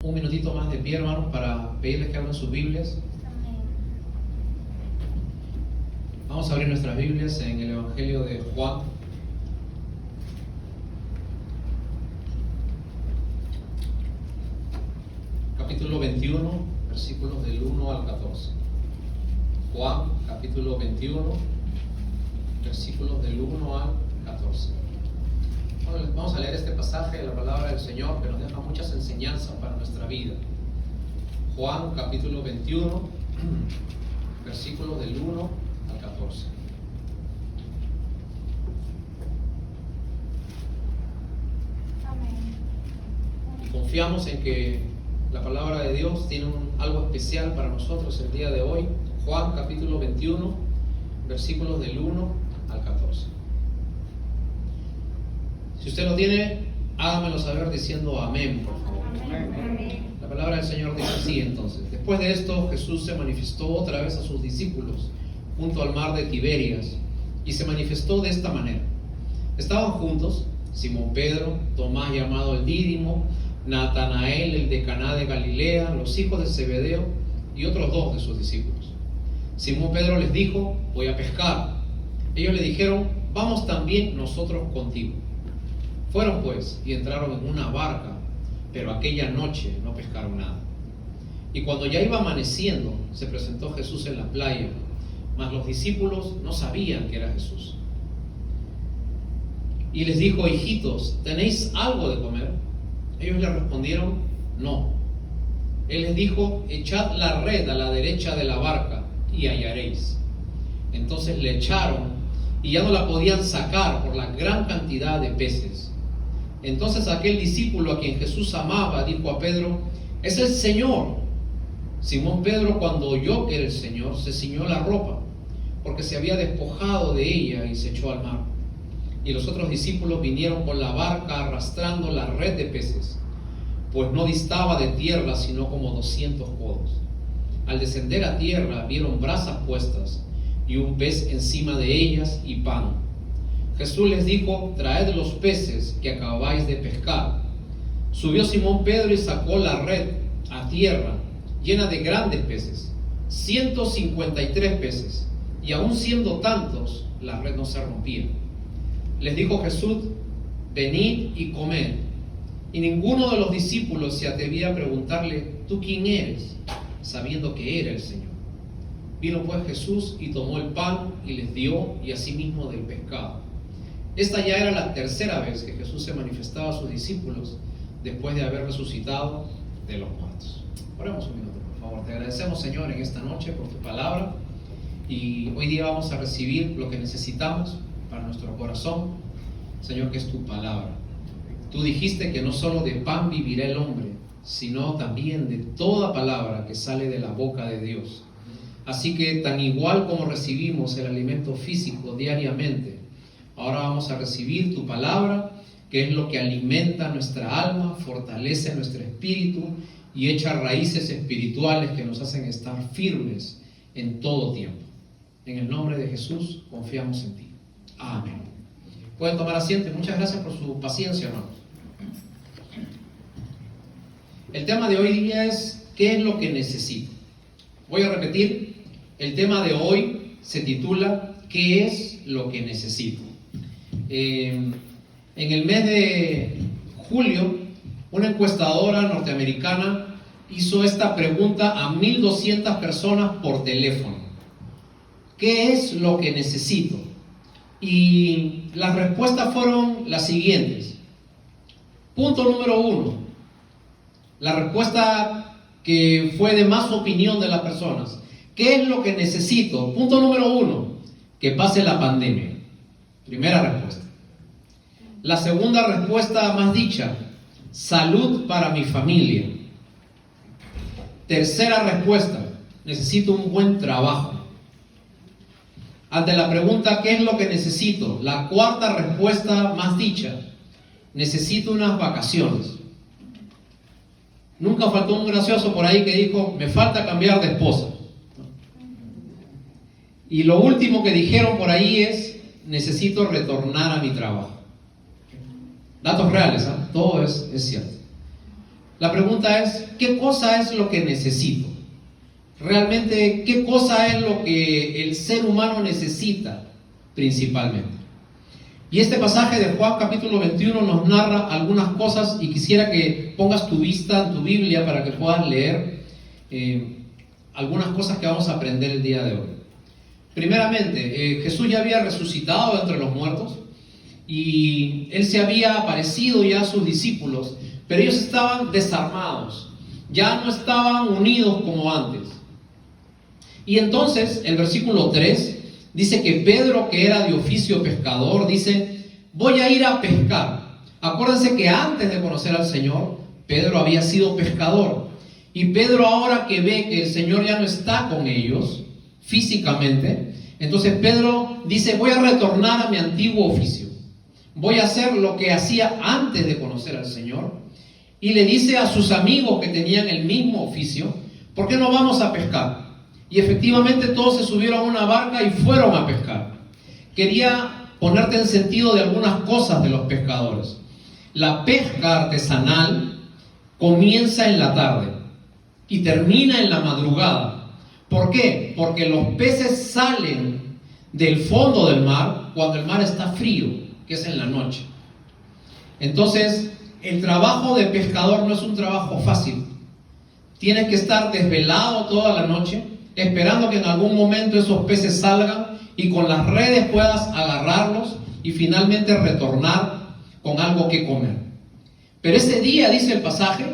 un minutito más de pie, hermanos, para pedirles que abran sus Biblias. Vamos a abrir nuestras Biblias en el Evangelio de Juan. Capítulo 21, versículos del 1 al 14. Juan, capítulo 21, versículos del 1 al 14. Bueno, vamos a leer este pasaje de la palabra del Señor que nos deja muchas enseñanzas para nuestra vida. Juan, capítulo 21, versículos del 1 al 14. Y confiamos en que la palabra de Dios tiene algo especial para nosotros el día de hoy. Juan capítulo 21, versículos del 1 al 14. Si usted lo tiene, hágamelo saber diciendo amén, por favor. Amén. La palabra del Señor dice así entonces. Después de esto, Jesús se manifestó otra vez a sus discípulos junto al mar de Tiberias, y se manifestó de esta manera. Estaban juntos Simón Pedro, Tomás llamado el Dídimo, Natanael el de Caná de Galilea, los hijos de Zebedeo y otros dos de sus discípulos. Simón Pedro les dijo: voy a pescar. Ellos le dijeron: vamos también nosotros contigo. Fueron pues y entraron en una barca, pero aquella noche no pescaron nada. Y cuando ya iba amaneciendo, se presentó Jesús en la playa, mas los discípulos no sabían que era Jesús. Y les dijo: hijitos, ¿tenéis algo de comer? Ellos le respondieron: no. Él les dijo: echad la red a la derecha de la barca y hallaréis. Entonces le echaron y ya no la podían sacar por la gran cantidad de peces. Entonces aquel discípulo a quien Jesús amaba dijo a Pedro: es el Señor. Simón Pedro, cuando oyó que era el Señor, se ciñó la ropa, porque se había despojado de ella, y se echó al mar. Y los otros discípulos vinieron con la barca arrastrando la red de peces, pues no distaba de tierra sino como 200 codos. Al descender a tierra vieron brasas puestas y un pez encima de ellas y pan. Jesús les dijo: traed los peces que acabáis de pescar. Subió Simón Pedro y sacó la red a tierra llena de grandes peces, 153 peces, y aun siendo tantos, la red no se rompía. Les dijo Jesús: venid y comed. Y ninguno de los discípulos se atrevía a preguntarle: ¿tú quién eres?, sabiendo que era el Señor. Vino pues Jesús y tomó el pan y les dio, y asimismo del pescado. Esta ya era la tercera vez que Jesús se manifestaba a sus discípulos después de haber resucitado de los muertos. Oremos un minuto, por favor. Te agradecemos, Señor, en esta noche por tu palabra, y hoy día vamos a recibir lo que necesitamos para nuestro corazón, Señor, que es tu palabra. Tú dijiste que no solo de pan vivirá el hombre, sino también de toda palabra que sale de la boca de Dios. Así que tan igual como recibimos el alimento físico diariamente, ahora vamos a recibir tu palabra, que es lo que alimenta nuestra alma, fortalece nuestro espíritu y echa raíces espirituales que nos hacen estar firmes en todo tiempo. En el nombre de Jesús confiamos en ti. Amén. Pueden tomar asiento. Muchas gracias por su paciencia, hermanos. El tema de hoy día es: ¿qué es lo que necesito? Voy a repetir. El tema de hoy se titula: ¿qué es lo que necesito? En el mes de julio, una encuestadora norteamericana hizo esta pregunta a 1,200 personas por teléfono: ¿qué es lo que necesito? Y las respuestas fueron las siguientes. Punto número 1, la respuesta que fue de más opinión de las personas: ¿qué es lo que necesito? Punto número 1, que pase la pandemia. Primera respuesta. La segunda respuesta más dicha: salud para mi familia. Tercera respuesta: necesito un buen trabajo. Ante la pregunta ¿qué es lo que necesito?, la cuarta respuesta más dicha: necesito unas vacaciones. Nunca faltó un gracioso por ahí que dijo: me falta cambiar de esposa. Y lo último que dijeron por ahí es: necesito retornar a mi trabajo. Datos reales, ¿eh? Todo es cierto. La pregunta es, ¿qué cosa es lo que necesito? Realmente, ¿qué cosa es lo que el ser humano necesita principalmente? Y este pasaje de Juan capítulo 21 nos narra algunas cosas, y quisiera que pongas tu vista en tu Biblia para que puedas leer algunas cosas que vamos a aprender el día de hoy. Primeramente, Jesús ya había resucitado entre los muertos y Él se había aparecido ya a sus discípulos, pero ellos estaban desarmados, ya no estaban unidos como antes. Y entonces el versículo 3 dice que Pedro, que era de oficio pescador, dice: voy a ir a pescar. Acuérdense que antes de conocer al Señor, Pedro había sido pescador. Y Pedro, ahora que ve que el Señor ya no está con ellos físicamente, entonces Pedro dice: voy a retornar a mi antiguo oficio. Voy a hacer lo que hacía antes de conocer al Señor. Y le dice a sus amigos que tenían el mismo oficio: ¿por qué no vamos a pescar? Y efectivamente todos se subieron a una barca y fueron a pescar. Quería ponerte en sentido de algunas cosas de los pescadores. La pesca artesanal comienza en la tarde y termina en la madrugada. ¿Por qué? Porque los peces salen del fondo del mar cuando el mar está frío, que es en la noche. Entonces, el trabajo de pescador no es un trabajo fácil. Tienes que estar desvelado toda la noche, esperando que en algún momento esos peces salgan y con las redes puedas agarrarlos y finalmente retornar con algo que comer. Pero ese día, dice el pasaje,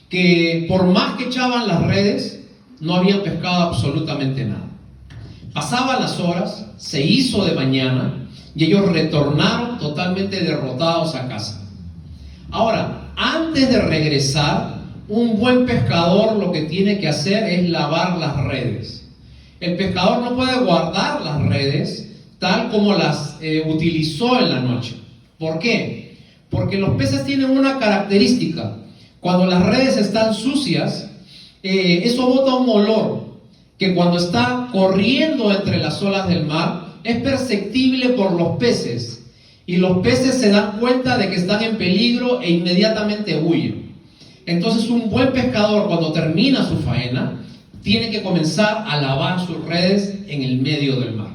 que por más que echaban las redes, no habían pescado absolutamente nada. Pasaban las horas, se hizo de mañana y ellos retornaron totalmente derrotados a casa. Ahora, antes de regresar, un buen pescador lo que tiene que hacer es lavar las redes. El pescador no puede guardar las redes tal como las utilizó en la noche. ¿Por qué? Porque los peces tienen una característica. Cuando las redes están sucias, eso bota un olor que cuando está corriendo entre las olas del mar es perceptible por los peces. Y los peces se dan cuenta de que están en peligro e inmediatamente huyen. Entonces un buen pescador, cuando termina su faena, tiene que comenzar a lavar sus redes en el medio del mar.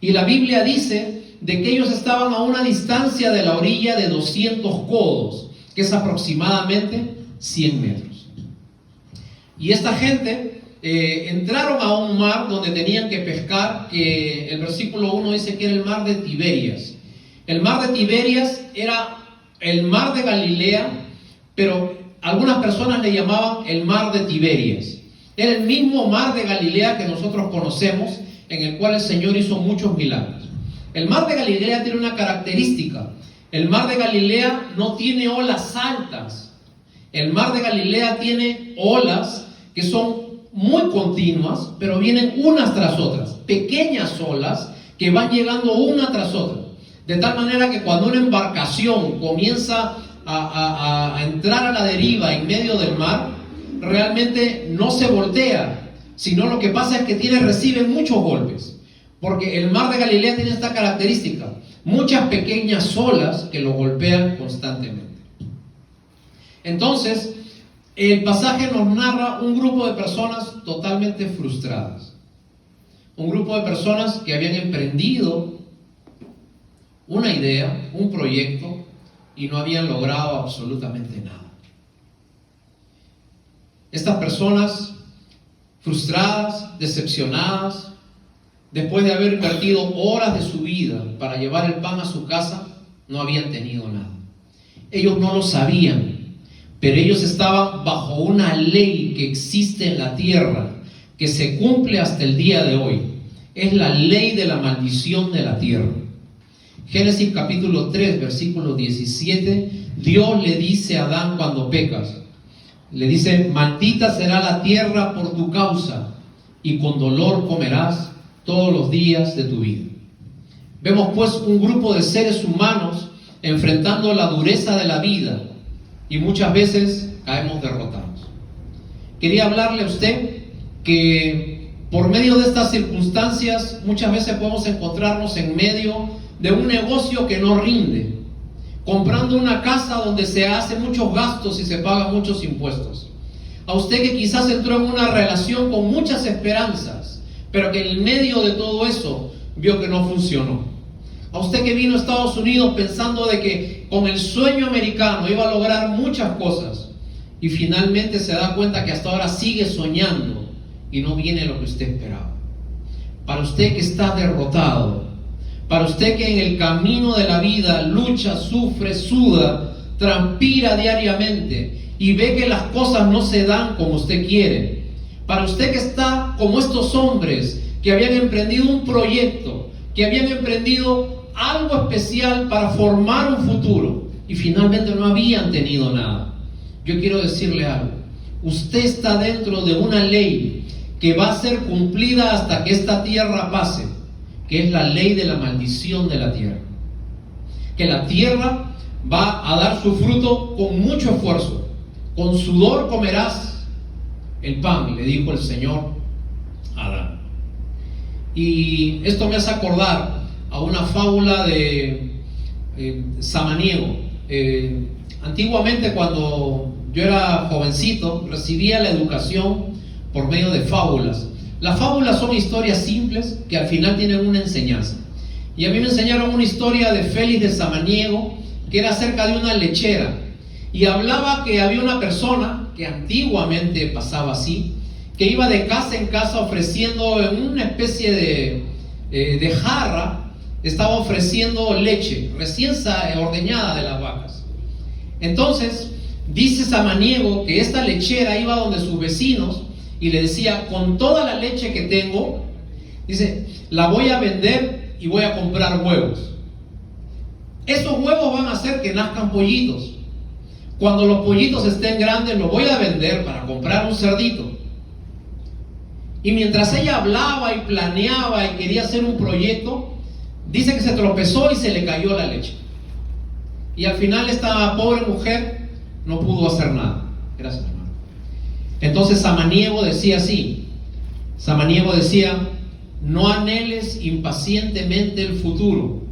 Y la Biblia dice de que ellos estaban a una distancia de la orilla de 200 codos, que es aproximadamente 100 metros. Y esta gente entraron a un mar donde tenían que pescar, que el versículo 1 dice que era el mar de Tiberias. El mar de Tiberias era el mar de Galilea, pero algunas personas le llamaban el mar de Tiberias. Era el mismo mar de Galilea que nosotros conocemos, en el cual el Señor hizo muchos milagros. El mar de Galilea tiene una característica. El mar de Galilea no tiene olas altas. El mar de Galilea tiene olas que son muy continuas, pero vienen unas tras otras. Pequeñas olas que van llegando una tras otra. De tal manera que cuando una embarcación comienza a entrar a la deriva en medio del mar, realmente no se voltea, sino lo que pasa es que recibe muchos golpes, porque el mar de Galilea tiene esta característica: muchas pequeñas olas que lo golpean constantemente. Entonces, el pasaje nos narra un grupo de personas totalmente frustradas, un grupo de personas que habían emprendido una idea, un proyecto, y no habían logrado absolutamente nada. Estas personas frustradas, decepcionadas, después de haber invertido horas de su vida para llevar el pan a su casa, no habían tenido nada. Ellos no lo sabían, pero ellos estaban bajo una ley que existe en la tierra, que se cumple hasta el día de hoy. Es la ley de la maldición de la tierra. Génesis capítulo 3, versículo 17, Dios le dice a Adán cuando pecas, le dice: maldita será la tierra por tu causa, y con dolor comerás todos los días de tu vida. Vemos pues un grupo de seres humanos enfrentando la dureza de la vida, y muchas veces caemos derrotados. Quería hablarle a usted que por medio de estas circunstancias muchas veces podemos encontrarnos en medio de un negocio que no rinde, comprando una casa donde se hacen muchos gastos y se pagan muchos impuestos. A usted que quizás entró en una relación con muchas esperanzas, pero que en medio de todo eso vio que no funcionó. A usted que vino a Estados Unidos pensando de que con el sueño americano iba a lograr muchas cosas y finalmente se da cuenta que hasta ahora sigue soñando y no viene lo que usted esperaba. Para usted que está derrotado, para usted que en el camino de la vida lucha, sufre, suda, transpira diariamente y ve que las cosas no se dan como usted quiere. Para usted que está como estos hombres que habían emprendido un proyecto, que habían emprendido algo especial para formar un futuro y finalmente no habían tenido nada. Yo quiero decirle algo. Usted está dentro de una ley que va a ser cumplida hasta que esta tierra pase, que es la ley de la maldición de la tierra. Que la tierra va a dar su fruto con mucho esfuerzo. Con sudor comerás el pan, le dijo el Señor a Adán. Y esto me hace acordar a una fábula de Samaniego. Antiguamente, cuando yo era jovencito, recibía la educación por medio de fábulas. Las fábulas son historias simples que al final tienen una enseñanza. Y a mí me enseñaron una historia de Félix de Samaniego, que era acerca de una lechera. Y hablaba que había una persona, que antiguamente pasaba así, que iba de casa en casa ofreciendo en una especie de jarra, estaba ofreciendo leche recién ordeñada de las vacas. Entonces, dice Samaniego que esta lechera iba donde sus vecinos y le decía: con toda la leche que tengo, dice, la voy a vender y voy a comprar huevos. Esos huevos van a hacer que nazcan pollitos. Cuando los pollitos estén grandes, los voy a vender para comprar un cerdito. Y mientras ella hablaba y planeaba y quería hacer un proyecto, dice que se tropezó y se le cayó la leche. Y al final esta pobre mujer no pudo hacer nada. Gracias, hermano. Entonces Samaniego decía así. Samaniego decía: no anheles impacientemente el futuro.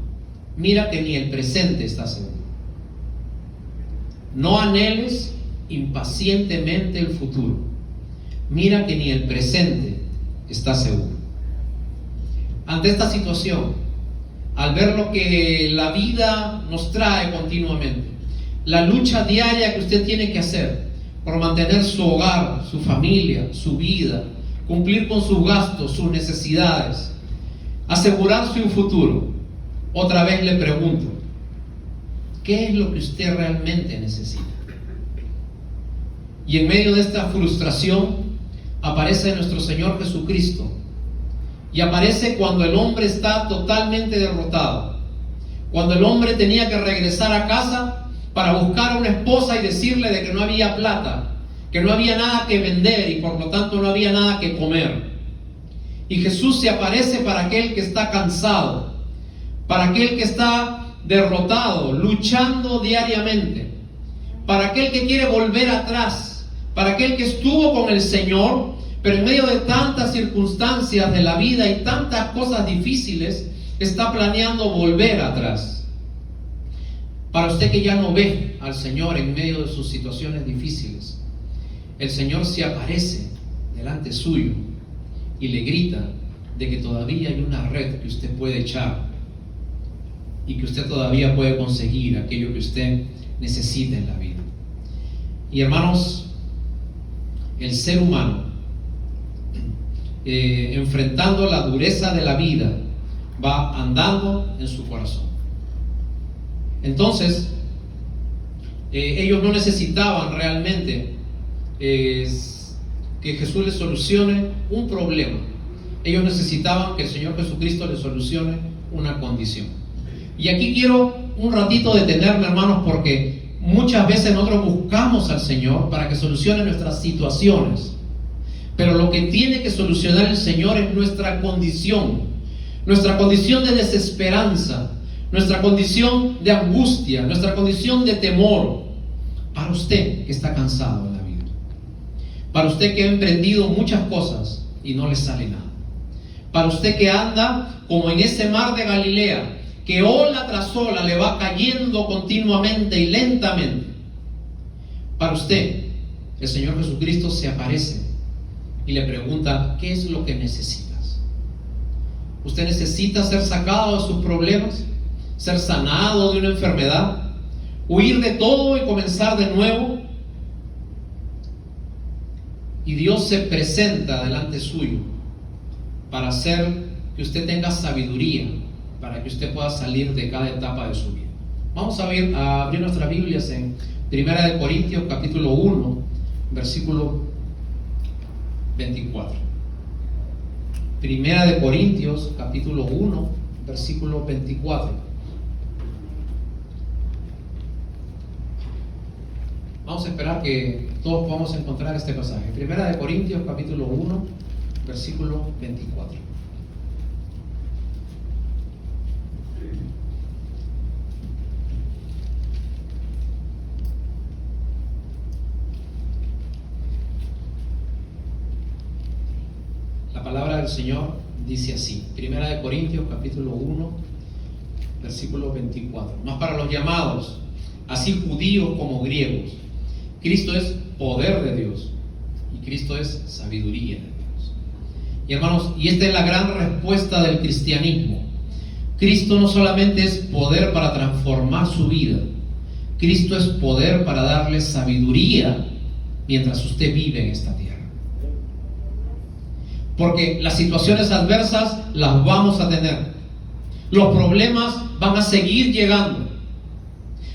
Mira que ni el presente está seguro. No anheles impacientemente el futuro. Mira que ni el presente está seguro. Ante esta situación, al ver lo que la vida nos trae continuamente, la lucha diaria que usted tiene que hacer por mantener su hogar, su familia, su vida, cumplir con sus gastos, sus necesidades, asegurarse un futuro, otra vez le pregunto: ¿qué es lo que usted realmente necesita? Y en medio de esta frustración aparece nuestro Señor Jesucristo. Y aparece cuando el hombre está totalmente derrotado. Cuando el hombre tenía que regresar a casa para buscar a una esposa y decirle de que no había plata, que no había nada que vender y por lo tanto no había nada que comer. Y Jesús se aparece para aquel que está cansado, para aquel que está derrotado, luchando diariamente, para aquel que quiere volver atrás, para aquel que estuvo con el Señor, pero en medio de tantas circunstancias de la vida y tantas cosas difíciles, está planeando volver atrás. Para usted que ya no ve al Señor en medio de sus situaciones difíciles, el Señor se aparece delante suyo y le grita de que todavía hay una red que usted puede echar y que usted todavía puede conseguir aquello que usted necesita en la vida. Y hermanos, el ser humano, enfrentando la dureza de la vida, va andando en su corazón. Entonces, ellos no necesitaban realmente que Jesús les solucione un problema. Ellos necesitaban que el Señor Jesucristo les solucione una condición. Y aquí quiero un ratito detenerme, hermanos, porque muchas veces nosotros buscamos al Señor para que solucione nuestras situaciones. Pero lo que tiene que solucionar el Señor es nuestra condición de desesperanza, nuestra condición de angustia, nuestra condición de temor. Para usted que está cansado en la vida, para usted que ha emprendido muchas cosas y no le sale nada, para usted que anda como en ese mar de Galilea, que ola tras ola le va cayendo continuamente y lentamente, para usted, el Señor Jesucristo se aparece y le pregunta: ¿qué es lo que necesitas? ¿Usted necesita ser sacado de sus problemas? ¿Ser sanado de una enfermedad? ¿Huir de todo y comenzar de nuevo? Y Dios se presenta delante suyo para hacer que usted tenga sabiduría, para que usted pueda salir de cada etapa de su vida. Vamos a abrir nuestras Biblias en 1 Corintios capítulo 1, versículo 24. 1 Corintios capítulo 1, versículo 24. Vamos a esperar que todos podamos encontrar este pasaje. 1 Corintios capítulo 1, versículo 24. La palabra del Señor dice así. 1 Corintios capítulo 1, versículo 24. Mas para los llamados, así judíos como griegos, Cristo es poder de Dios y Cristo es sabiduría de Dios. Y hermanos, y esta es la gran respuesta del cristianismo. Cristo no solamente es poder para transformar su vida, Cristo es poder para darle sabiduría mientras usted vive en esta tierra. Porque las situaciones adversas las vamos a tener, los problemas van a seguir llegando,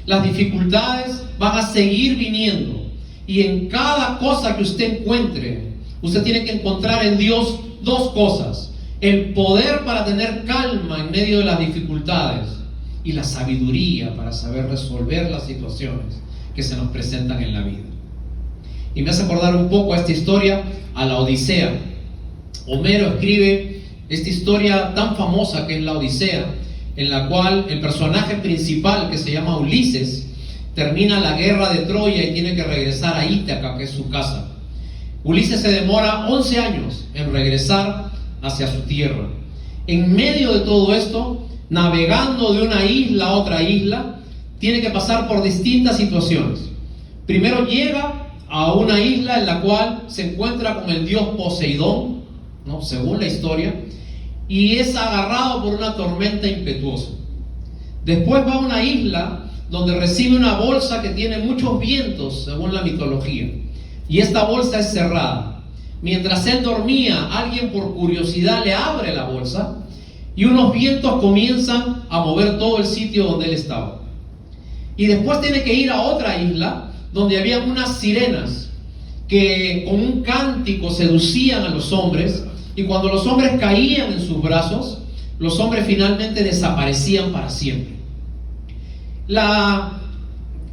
las dificultades van a seguir viniendo, y en cada cosa que usted encuentre, usted tiene que encontrar en Dios dos cosas: el poder para tener calma en medio de las dificultades y la sabiduría para saber resolver las situaciones que se nos presentan en la vida. Y me hace acordar un poco a esta historia, a la Odisea. Homero escribe esta historia tan famosa que es la Odisea, en la cual el personaje principal, que se llama Ulises, termina la guerra de Troya y tiene que regresar a Ítaca, que es su casa. Ulises se demora 11 años en regresar hacia su tierra. En medio de todo esto, navegando de una isla a otra isla, tiene que pasar por distintas situaciones. Primero llega a una isla en la cual se encuentra con el dios Poseidón, ¿no?, según la historia, y es agarrado por una tormenta impetuosa. Después va a una isla donde recibe una bolsa que tiene muchos vientos, según la mitología, y esta bolsa es cerrada. Mientras él dormía, alguien por curiosidad le abre la bolsa y unos vientos comienzan a mover todo el sitio donde él estaba. Y después tiene que ir a otra isla donde había unas sirenas que con un cántico seducían a los hombres, y cuando los hombres caían en sus brazos, los hombres finalmente desaparecían para siempre.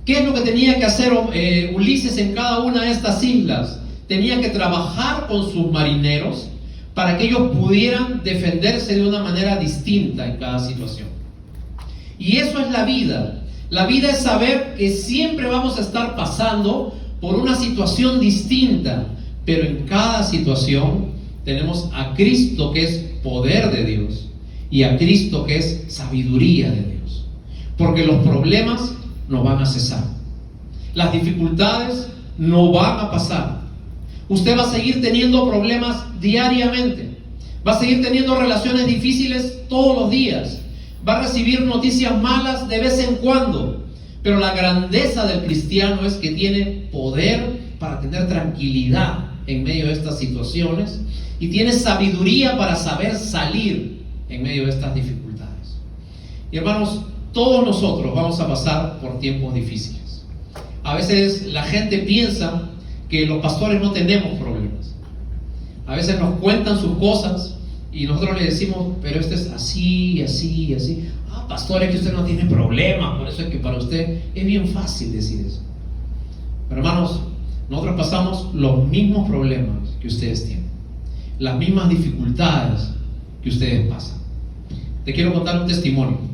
¿Qué es lo que tenía que hacer Ulises en cada una de estas islas? Tenía que trabajar con sus marineros para que ellos pudieran defenderse de una manera distinta en cada situación. Y eso es la vida. La vida es saber que siempre vamos a estar pasando por una situación distinta, pero en cada situación tenemos a Cristo, que es poder de Dios, y a Cristo, que es sabiduría de Dios. Porque los problemas no van a cesar, las dificultades no van a pasar. Usted va a seguir teniendo problemas diariamente, va a seguir teniendo relaciones difíciles todos los días, va a recibir noticias malas de vez en cuando, pero la grandeza del cristiano es que tiene poder para tener tranquilidad en medio de estas situaciones y tiene sabiduría para saber salir en medio de estas dificultades. Y hermanos, todos nosotros vamos a pasar por tiempos difíciles. A veces la gente piensa que los pastores no tenemos problemas. A veces nos cuentan sus cosas y nosotros le decimos, pero esto es así, así, así. Ah, pastor, es que usted no tiene problemas, por eso es que para usted es bien fácil decir eso. Pero hermanos, nosotros pasamos los mismos problemas que ustedes tienen, las mismas dificultades que ustedes pasan. Te quiero contar un testimonio.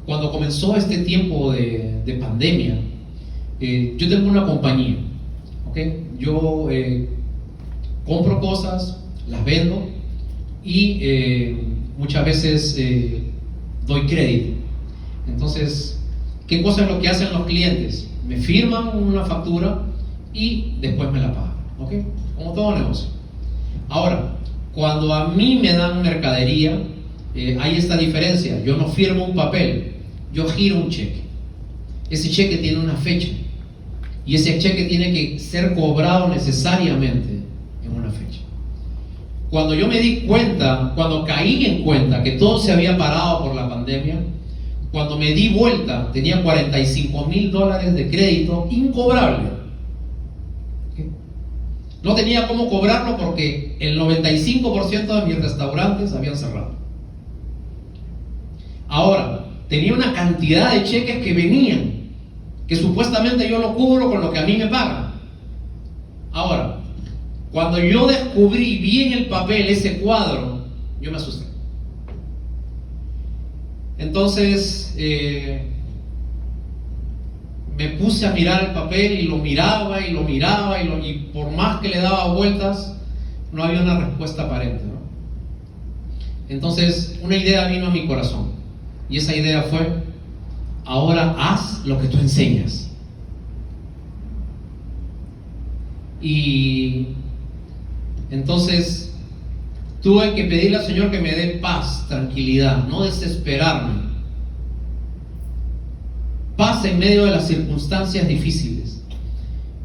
Cuando comenzó este tiempo de pandemia, yo tengo una compañía, ¿okay? Yo compro cosas, las vendo y muchas veces doy crédito. Entonces, ¿qué cosa es lo que hacen los clientes? Me firman una factura y después me la pagan, ¿ok? Como todo negocio. Ahora, cuando a mí me dan mercadería, hay esta diferencia. Yo no firmo un papel, yo giro un cheque. Ese cheque tiene una fecha y ese cheque tiene que ser cobrado necesariamente en una fecha. Cuando yo me di cuenta, cuando caí en cuenta que todo se había parado por la pandemia, cuando me di vuelta, tenía $45,000 de crédito incobrable. No tenía cómo cobrarlo porque el 95% de mis restaurantes habían cerrado. Ahora, tenía una cantidad de cheques que venían, que supuestamente yo lo cubro con lo que a mí me pagan. Ahora, cuando yo descubrí, vi en el papel ese cuadro, yo me asusté. Entonces, me puse a mirar el papel y lo miraba y lo miraba y por más que le daba vueltas, no había una respuesta aparente, ¿no? Entonces, una idea vino a mi corazón y esa idea fue: ahora haz lo que tú enseñas. Y entonces tuve que pedirle al Señor que me dé paz, tranquilidad, no desesperarme. Paz en medio de las circunstancias difíciles.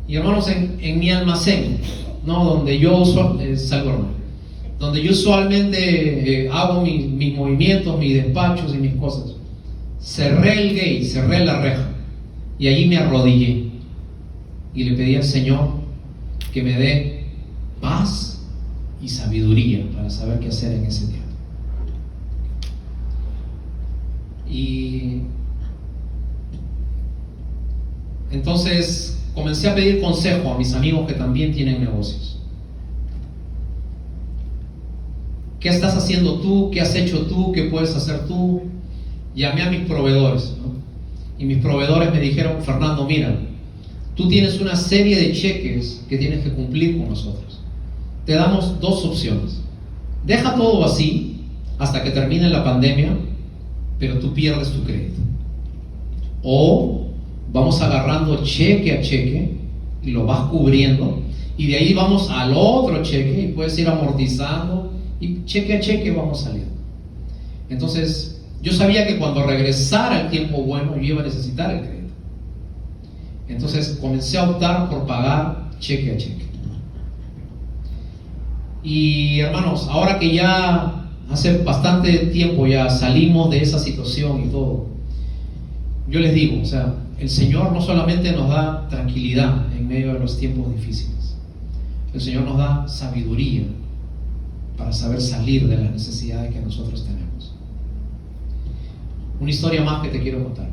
Y hermanos, en mi almacén, ¿no? Donde yo donde yo usualmente hago mis movimientos, mis despachos y mis cosas, cerré el gate, cerré la reja y allí me arrodillé y le pedí al Señor que me dé paz y sabiduría para saber qué hacer en ese tiempo. Y entonces comencé a pedir consejo a mis amigos que también tienen negocios. ¿Qué estás haciendo tú? ¿Qué has hecho tú? ¿Qué puedes hacer tú? Llamé a mis proveedores, ¿no? Y mis proveedores me dijeron: Fernando, mira, tú tienes una serie de cheques que tienes que cumplir con nosotros. Te damos dos opciones. Deja todo así hasta que termine la pandemia, pero tú pierdes tu crédito. O vamos agarrando cheque a cheque y lo vas cubriendo, y de ahí vamos al otro cheque y puedes ir amortizando y cheque a cheque vamos saliendo. Entonces yo sabía que cuando regresara el tiempo bueno yo iba a necesitar el crédito. Entonces comencé a optar por pagar cheque a cheque. Y hermanos, ahora que ya hace bastante tiempo ya salimos de esa situación y todo, yo les digo, o sea, el Señor no solamente nos da tranquilidad en medio de los tiempos difíciles, el Señor nos da sabiduría para saber salir de las necesidades que nosotros tenemos. Una historia más que te quiero contar.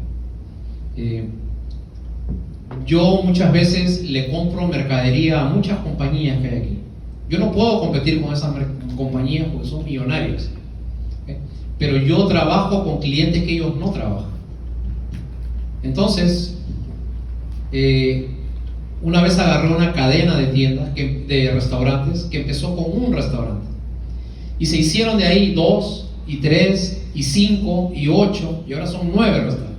Yo muchas veces le compro mercadería a muchas compañías que hay aquí. Yo no puedo competir con esas compañías porque son millonarias, pero yo trabajo con clientes que ellos no trabajan. Entonces, una vez agarré una cadena de tiendas, de restaurantes, que empezó con un restaurante y se hicieron de ahí 2 y 3 y 5 y 8 y ahora son 9 restaurantes.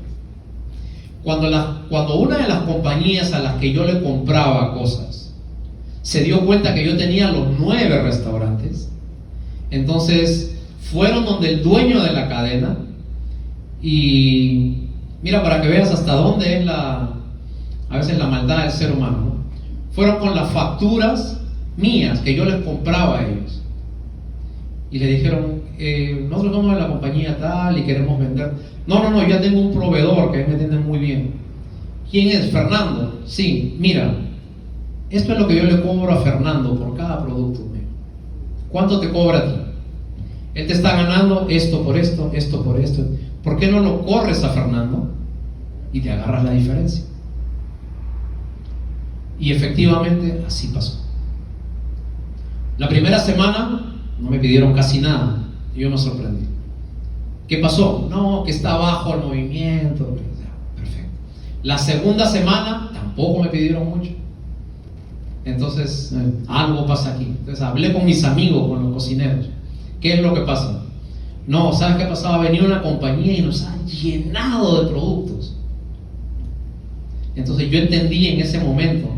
Cuando una de las compañías a las que yo le compraba cosas se dio cuenta que yo tenía los 9 restaurantes, entonces fueron donde el dueño de la cadena y mira, para que veas hasta dónde es a veces la maldad del ser humano, ¿no? Fueron con las facturas mías que yo les compraba a ellos y le dijeron: nosotros somos de la compañía tal y queremos vender. No, ya tengo un proveedor que me entiende muy bien. ¿Quién es? Fernando. Sí, mira, esto es lo que yo le cobro a Fernando por cada producto mío. ¿Cuánto te cobra a ti? Él te está ganando esto por esto, esto por esto. ¿Por qué no lo corres a Fernando y te agarras la diferencia? Y efectivamente así pasó. La primera semana no me pidieron casi nada y yo me sorprendí. ¿Qué pasó? No, que está bajo el movimiento. Perfecto. La segunda semana tampoco me pidieron mucho. Entonces, algo pasa aquí. Entonces hablé con mis amigos, con los cocineros. ¿Qué es lo que pasa? No, ¿sabes qué ha pasado? Ha venido una compañía y nos ha llenado de productos. Entonces yo entendí en ese momento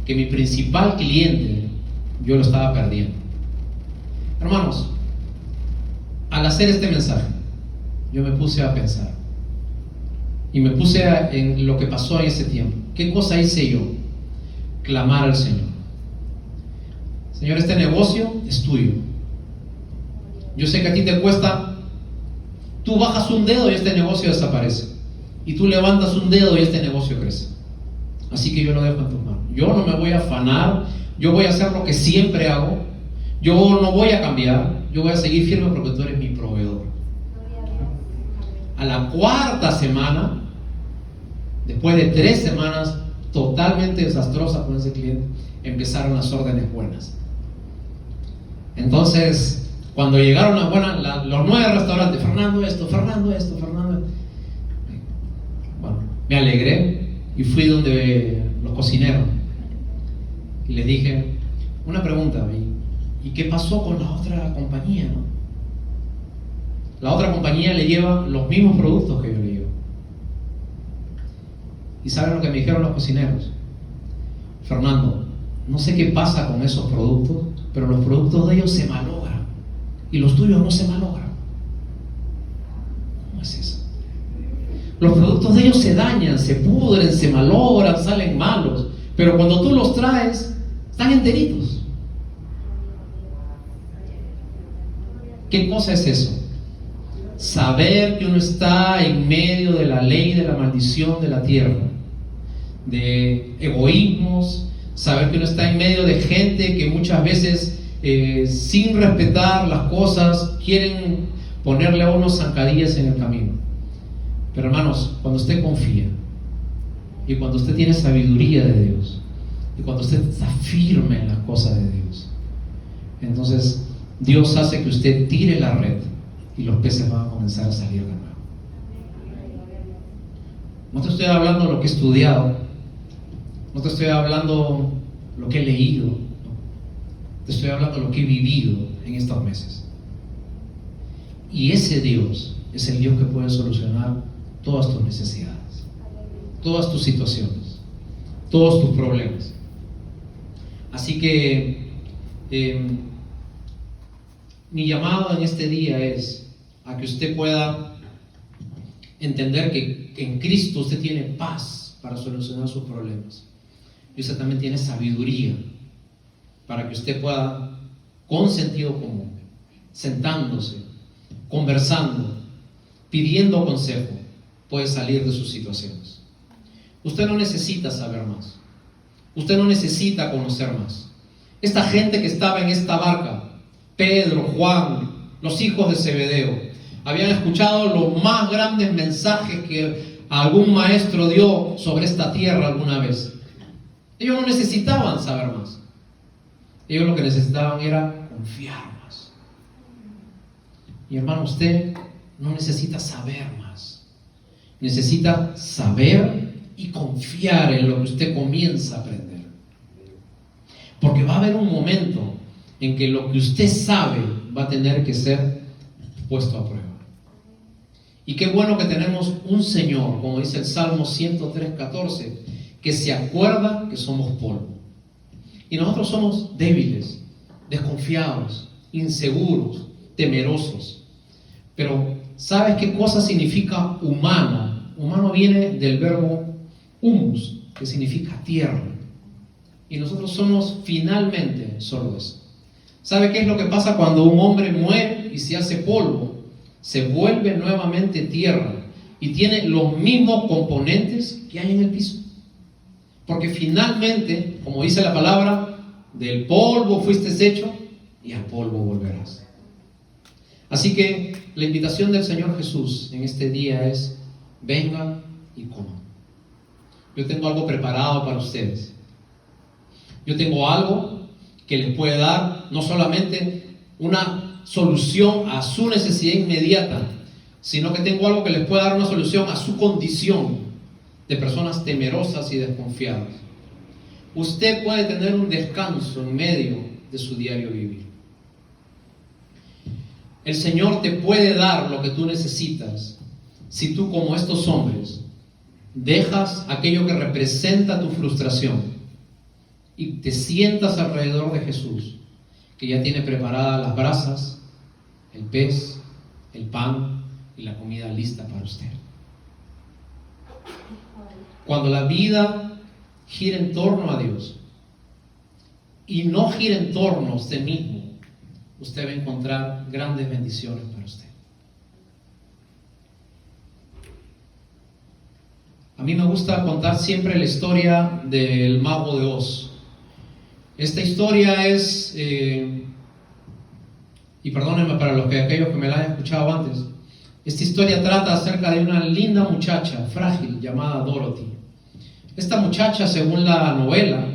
que mi principal cliente yo lo estaba perdiendo. Hermanos, al hacer este mensaje, yo me puse a pensar y me puse en lo que pasó en ese tiempo. ¿Qué cosa hice yo? Clamar al Señor. Señor, este negocio es tuyo. Yo sé que a ti te cuesta. Tú bajas un dedo y este negocio desaparece. Y tú levantas un dedo y este negocio crece. Así que yo lo dejo en tus manos. Yo no me voy a afanar. Yo voy a hacer lo que siempre hago. Yo no voy a cambiar. Yo voy a seguir firme porque tú eres mi proveedor. A la cuarta semana, después de 3 semanas totalmente desastrosas con ese cliente, empezaron las órdenes buenas. Entonces, cuando llegaron las buenas, los 9 restaurantes, Fernando esto. Bueno, me alegré y fui donde los cocineros y les dije, una pregunta, ¿y qué pasó con la otra compañía? ¿No? La otra compañía le lleva los mismos productos que yo le llevo. ¿Y saben lo que me dijeron los cocineros? Fernando, no sé qué pasa con esos productos, pero los productos de ellos se malogran y los tuyos no se malogran. ¿Cómo es eso? Los productos de ellos se dañan, se pudren, se malogran, salen malos, pero cuando tú los traes, están enteritos. ¿Qué cosa es eso? Saber que uno está en medio de la ley de la maldición de la tierra, de egoísmos, saber que uno está en medio de gente que muchas veces sin respetar las cosas quieren ponerle a uno zancadillas en el camino. Pero hermanos, cuando usted confía y cuando usted tiene sabiduría de Dios y cuando usted está firme en las cosas de Dios, entonces Dios hace que usted tire la red y los peces van a comenzar a salir de nuevo. No te estoy hablando de lo que he estudiado, no te estoy hablando de lo que he leído, no. Te estoy hablando de lo que he vivido en estos meses. Y ese Dios es el Dios que puede solucionar todas tus necesidades, todas tus situaciones, todos tus problemas. Así que mi llamado en este día es a que usted pueda entender que en Cristo usted tiene paz para solucionar sus problemas. Y usted también tiene sabiduría para que usted pueda, con sentido común, sentándose, conversando, pidiendo consejo, puede salir de sus situaciones. Usted no necesita saber más. Usted no necesita conocer más. Esta gente que estaba en esta barca, Pedro, Juan, los hijos de Zebedeo, habían escuchado los más grandes mensajes que algún maestro dio sobre esta tierra alguna vez. Ellos no necesitaban saber más. Ellos lo que necesitaban era confiar más. Y hermano, usted no necesita saber más. Necesita saber y confiar en lo que usted comienza a aprender. Porque va a haber un momento en que lo que usted sabe va a tener que ser puesto a prueba. Y qué bueno que tenemos un Señor, como dice el Salmo 103:14, que se acuerda que somos polvo. Y nosotros somos débiles, desconfiados, inseguros, temerosos. Pero ¿sabes qué cosa significa humano? Humano viene del verbo humus, que significa tierra. Y nosotros somos finalmente solo eso. ¿Sabe qué es lo que pasa cuando un hombre muere y se hace polvo? Se vuelve nuevamente tierra y tiene los mismos componentes que hay en el piso. Porque finalmente, como dice la palabra, del polvo fuiste hecho y al polvo volverás. Así que la invitación del Señor Jesús en este día es: vengan y coman. Yo tengo algo preparado para ustedes. Yo tengo algo que les puede dar no solamente una solución a su necesidad inmediata, sino que tengo algo que les puede dar una solución a su condición de personas temerosas y desconfiadas. Usted puede tener un descanso en medio de su diario vivir. El Señor te puede dar lo que tú necesitas si tú, como estos hombres, dejas aquello que representa tu frustración y te sientas alrededor de Jesús, que ya tiene preparadas las brasas, el pez, el pan y la comida lista para usted. Cuando la vida gira en torno a Dios y no gira en torno a usted mismo, usted va a encontrar grandes bendiciones para usted. A mí me gusta contar siempre la historia del Mago de Oz. Esta historia es, y perdónenme para aquellos que me la hayan escuchado antes, esta historia trata acerca de una linda muchacha frágil llamada Dorothy. Esta muchacha, según la novela,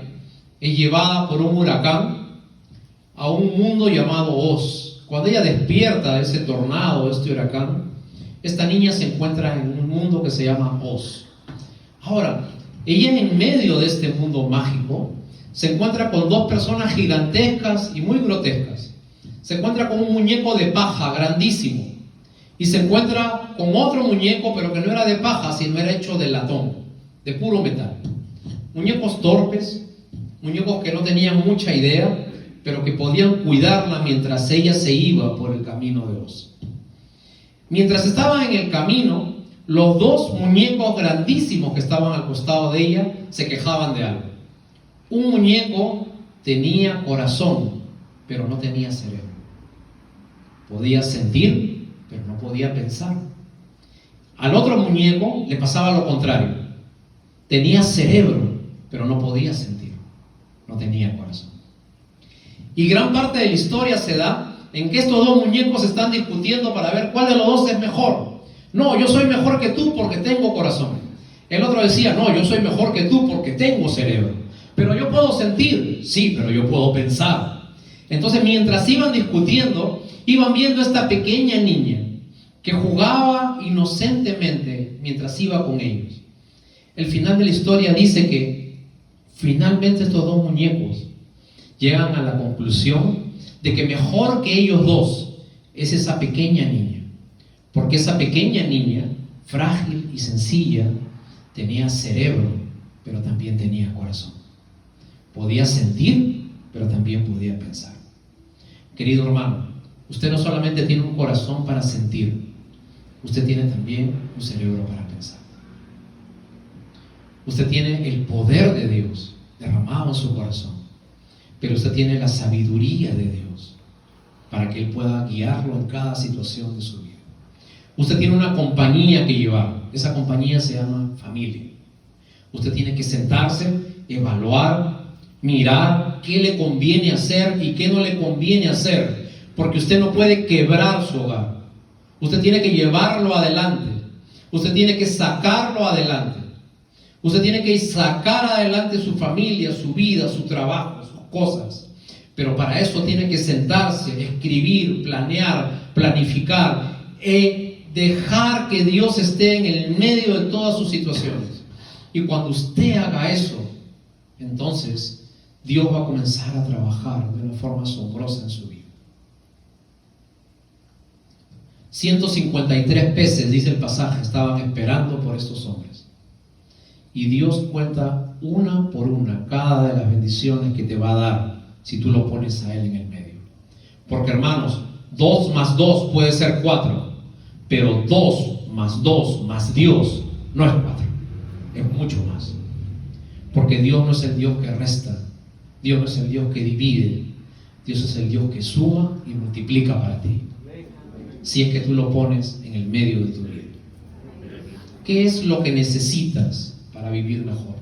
es llevada por un huracán a un mundo llamado Oz. Cuando ella despierta de ese tornado, de este huracán, esta niña se encuentra en un mundo que se llama Oz. Ahora, ella en medio de este mundo mágico se encuentra con dos personas gigantescas y muy grotescas. Se encuentra con un muñeco de paja grandísimo y se encuentra con otro muñeco, pero que no era de paja, sino era hecho de latón, de puro metal. Muñecos torpes, muñecos que no tenían mucha idea, pero que podían cuidarla mientras ella se iba por el camino de Oz. Mientras estaban en el camino, los dos muñecos grandísimos que estaban al costado de ella se quejaban de algo. Un muñeco tenía corazón, pero no tenía cerebro. Podía sentir, pero no podía pensar. Al otro muñeco le pasaba lo contrario. Tenía cerebro, pero no podía sentir. No tenía corazón. Y gran parte de la historia se da en que estos dos muñecos están discutiendo para ver cuál de los dos es mejor. No, yo soy mejor que tú porque tengo corazón. El otro decía, no, yo soy mejor que tú porque tengo cerebro. Pero yo puedo sentir, sí, pero yo puedo pensar. Entonces, mientras iban discutiendo, iban viendo a esta pequeña niña que jugaba inocentemente mientras iba con ellos. El final de la historia dice que finalmente estos dos muñecos llegan a la conclusión de que mejor que ellos dos es esa pequeña niña. Porque esa pequeña niña, frágil y sencilla, tenía cerebro, pero también tenía corazón. Podía sentir, pero también podía pensar. Querido hermano, usted no solamente tiene un corazón para sentir, usted tiene también un cerebro para pensar. Usted tiene el poder de Dios derramado en su corazón, pero usted tiene la sabiduría de Dios para que Él pueda guiarlo en cada situación de su vida. Usted tiene una compañía que llevar. Esa compañía se llama familia. Usted tiene que sentarse, evaluar, mirar qué le conviene hacer y qué no le conviene hacer, porque usted no puede quebrar su hogar. Usted tiene que llevarlo adelante. Usted tiene que sacarlo adelante. Usted tiene que sacar adelante su familia, su vida, su trabajo, sus cosas. Pero para eso tiene que sentarse, escribir, planear, planificar, dejar que Dios esté en el medio de todas sus situaciones. Y cuando usted haga eso, entonces Dios va a comenzar a trabajar de una forma asombrosa en su vida. 153 peces, dice el pasaje, estaban esperando por estos hombres. Y Dios cuenta una por una cada de las bendiciones que te va a dar si tú lo pones a Él en el medio. Porque hermanos, 2 más 2 puede ser 4. Pero 2 más 2 más Dios no es 4, es mucho más. Porque Dios no es el Dios que resta, Dios no es el Dios que divide, Dios es el Dios que suma y multiplica para ti. Si es que tú lo pones en el medio de tu vida. ¿Qué es lo que necesitas para vivir mejor?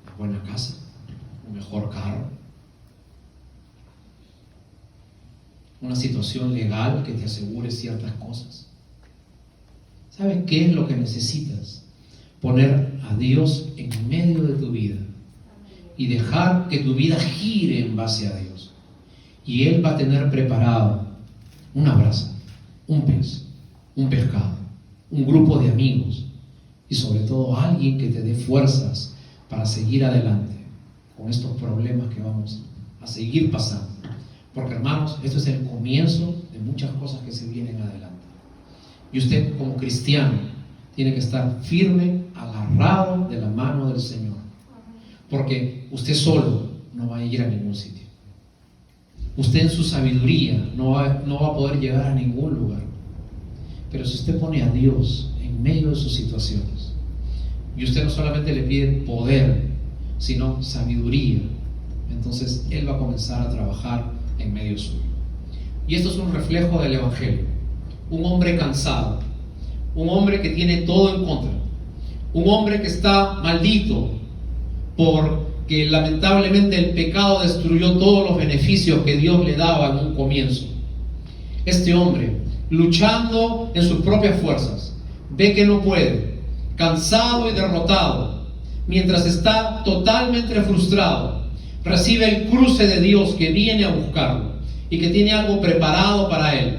Una buena casa, un mejor carro, una situación legal que te asegure ciertas cosas. ¿Sabes qué es lo que necesitas? Poner a Dios en medio de tu vida y dejar que tu vida gire en base a Dios. Y Él va a tener preparado una brasa, un pez, un pescado, un grupo de amigos y sobre todo alguien que te dé fuerzas para seguir adelante con estos problemas que vamos a seguir pasando. Porque hermanos, esto es el comienzo de muchas cosas que se vienen adelante. Y usted como cristiano tiene que estar firme, agarrado de la mano del Señor, porque usted solo no va a ir a ningún sitio. Usted en su sabiduría no va a poder llegar a ningún lugar. Pero si usted pone a Dios en medio de sus situaciones, y usted no solamente le pide poder, sino sabiduría, entonces Él va a comenzar a trabajar en medio suyo. Y esto es un reflejo del Evangelio. Un hombre cansado, un hombre que tiene todo en contra, un hombre que está maldito porque lamentablemente el pecado destruyó todos los beneficios que Dios le daba en un comienzo. Este hombre, luchando en sus propias fuerzas, ve que no puede, cansado y derrotado, mientras está totalmente frustrado, recibe el cruce de Dios que viene a buscarlo y que tiene algo preparado para él,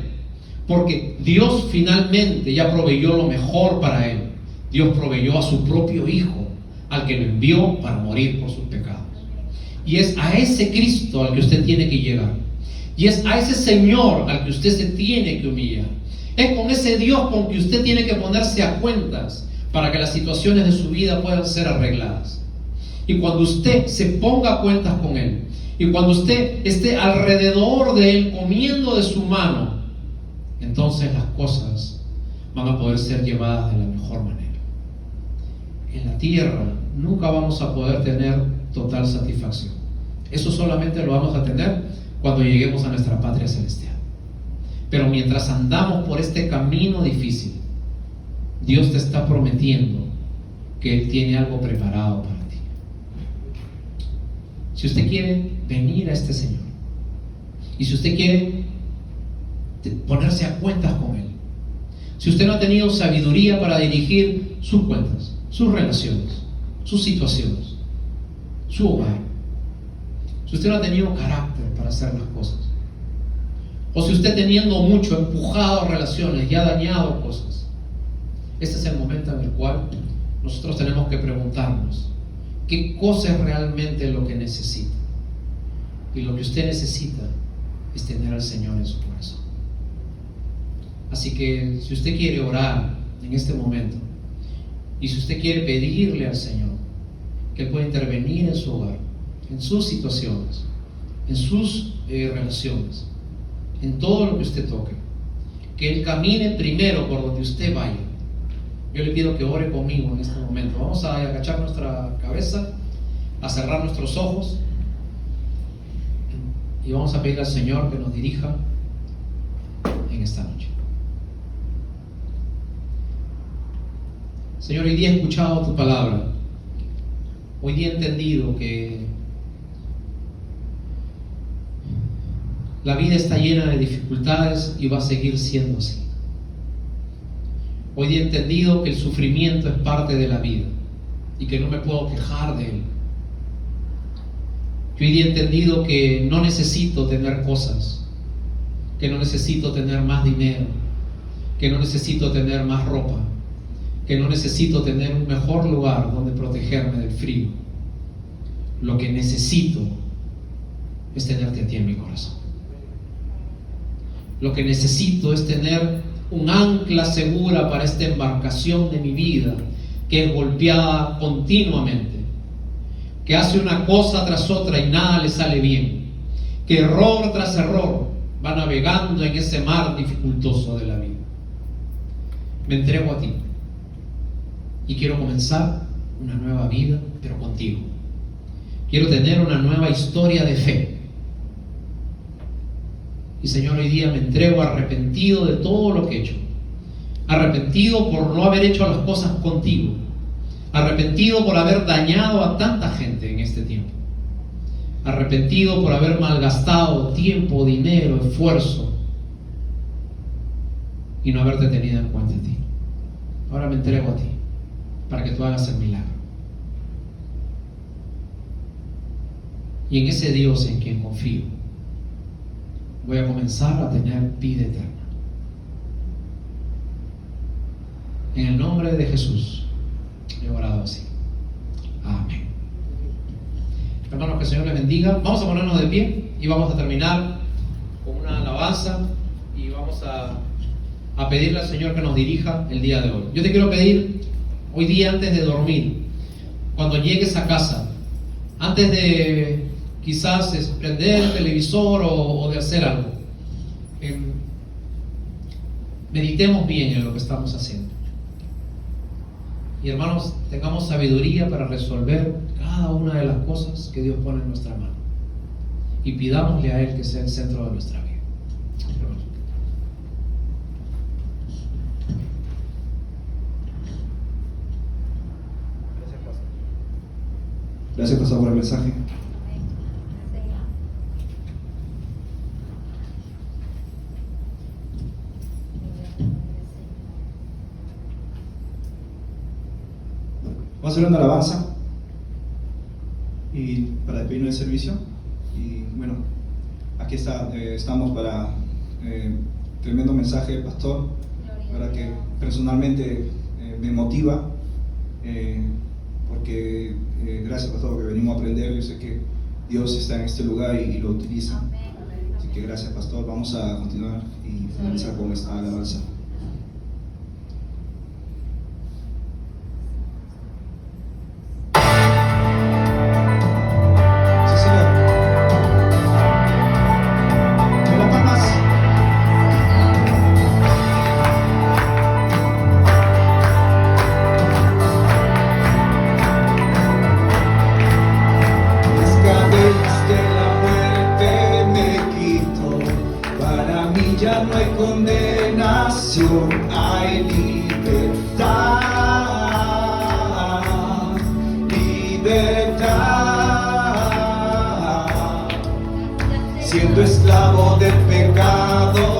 porque Dios finalmente ya proveyó lo mejor para él. Dios proveyó a su propio Hijo, al que lo envió para morir por sus pecados. Y es a ese Cristo al que usted tiene que llegar, y es a ese Señor al que usted se tiene que humillar. Es con ese Dios con que usted tiene que ponerse a cuentas para que las situaciones de su vida puedan ser arregladas. Y cuando usted se ponga a cuentas con Él, y cuando usted esté alrededor de Él comiendo de su mano, entonces las cosas van a poder ser llevadas de la mejor manera. En la tierra nunca vamos a poder tener total satisfacción. Eso solamente lo vamos a tener cuando lleguemos a nuestra patria celestial. Pero mientras andamos por este camino difícil, Dios te está prometiendo que Él tiene algo preparado para ti. Si usted quiere venir a este Señor, y si usted quiere ponerse a cuentas con Él, si usted no ha tenido sabiduría para dirigir sus cuentas, sus relaciones, sus situaciones, su hogar, si usted no ha tenido carácter para hacer las cosas, o si usted teniendo mucho empujado relaciones y ha dañado cosas, este es el momento en el cual nosotros tenemos que preguntarnos qué cosa es realmente lo que necesita. Y lo que usted necesita es tener al Señor en su corazón. Así que si usted quiere orar en este momento, y si usted quiere pedirle al Señor que Él pueda intervenir en su hogar, en sus situaciones, en sus relaciones, en todo lo que usted toque, que Él camine primero por donde usted vaya, yo le pido que ore conmigo en este momento. Vamos a agachar nuestra cabeza, a cerrar nuestros ojos, y vamos a pedir al Señor que nos dirija en esta noche. Señor, hoy día he escuchado tu palabra. Hoy día he entendido que la vida está llena de dificultades y va a seguir siendo así. Hoy día he entendido que el sufrimiento es parte de la vida y que no me puedo quejar de él. Yo hoy día he entendido que no necesito tener cosas, que no necesito tener más dinero, que no necesito tener más ropa, que no necesito tener un mejor lugar donde protegerme del frío. Lo que necesito es tenerte a ti en mi corazón. Lo que necesito es tener un ancla segura para esta embarcación de mi vida, que es golpeada continuamente, que hace una cosa tras otra y nada le sale bien, que error tras error va navegando en ese mar dificultoso de la vida. Me entrego a ti y quiero comenzar una nueva vida, pero contigo. Quiero tener una nueva historia de fe. Y Señor, hoy día me entrego arrepentido de todo lo que he hecho, arrepentido por no haber hecho las cosas contigo, arrepentido por haber dañado a tanta gente en este tiempo, arrepentido por haber malgastado tiempo, dinero, esfuerzo y no haberte tenido en cuenta a ti. Ahora me entrego a ti para que tú hagas el milagro. Y en ese Dios en quien confío, voy a comenzar a tener vida eterna. En el nombre de Jesús he orado así. Amén. Hermanos, que el Señor les bendiga. Vamos a ponernos de pie y vamos a terminar con una alabanza y vamos Vamos a pedirle al Señor que nos dirija el día de hoy. Yo te quiero pedir hoy día, antes de dormir, cuando llegues a casa, antes de quizás prender el televisor o de hacer algo, meditemos bien en lo que estamos haciendo. Y hermanos, tengamos sabiduría para resolver cada una de las cosas que Dios pone en nuestra mano. Y pidámosle a Él que sea el centro de nuestra vida. Gracias, pastor, por el mensaje. Vamos a hacer una alabanza y para despedirnos del servicio. Y bueno, aquí estamos para tremendo mensaje del pastor, para que personalmente me motiva, porque gracias, pastor, que venimos a aprender. Yo sé que Dios está en este lugar y lo utiliza. Así que gracias, pastor. Vamos a continuar y finalizar con esta alabanza. Ya no hay condenación, hay libertad, libertad. Siendo esclavo del pecado,